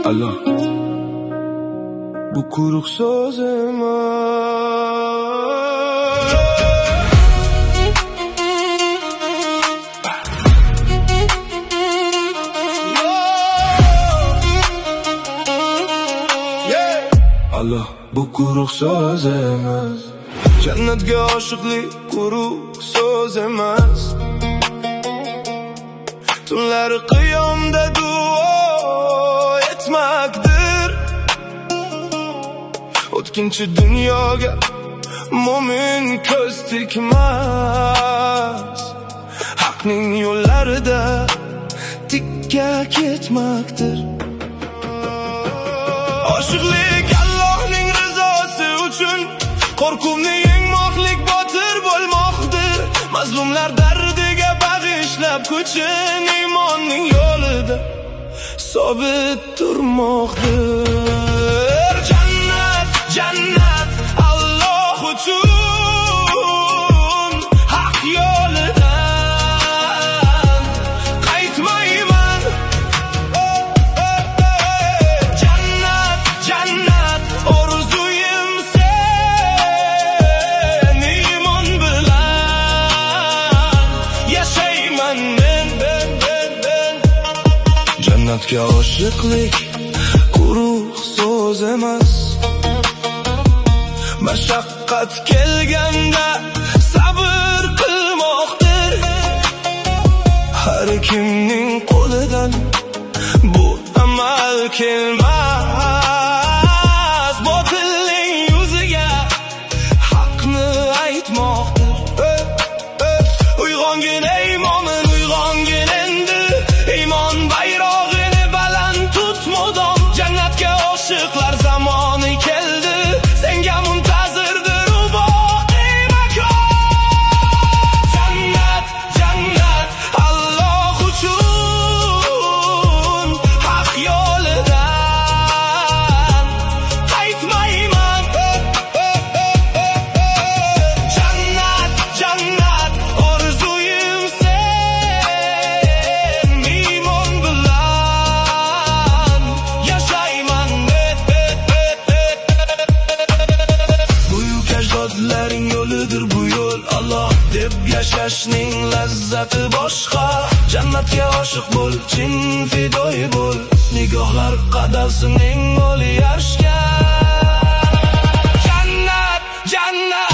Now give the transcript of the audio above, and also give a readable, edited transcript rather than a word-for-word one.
Allah, bu quruq so'z emas. Allah, bu quruq so'z emas. Jannatga oshiqlik quruq so'z emas. Tunlari qiyomda duo etmakdir. O'tkinchi dunyoga mo'min ko'z tikmas. Haqning yo'llarida tikka ketmakdir. Oshiqlik Allohning rizosi uchun, qo'rquvni yengmoqlik botir bo'lmoqdir. Mazlumlar dardiga bag'ishlab kuchin iymonning yo'lida sobit turmoqdir. Jannat, jannat Alloh uchun, haq yo'lidan qaytmayman. Jannat, jannat orzuyim sen, iymon bilan yashayman men. Jannatga oshiqlik quruq so'z emas. Mashaqqat kelganda sabr qilmoqdir. Har kimning qo'lidan bu amal kelmas. Botilning yuziga haqni aytmoqdir. Uyg'ongin ey mo'min, uyg'ongin endi. Iymon bayrog'ini baland tut mudom. Jannatga oshiqlar zamoni keldi. Senga muntazirdir u boqiy makon. Jannat, jannat Alloh uchun, haq yo'lidan qaytmayman. Jannat, jannat orzuyim sen, iymon bilan yashayman men. Buyuk ajdodlaring yo'lidir bu yo'l. Alloh deb yashashning lazzati boshqa. Jannatga oshiq bo'l, chin fidoyi bo'l. Nigohlar qadalsin eng oliy arshga. Jannat, jannat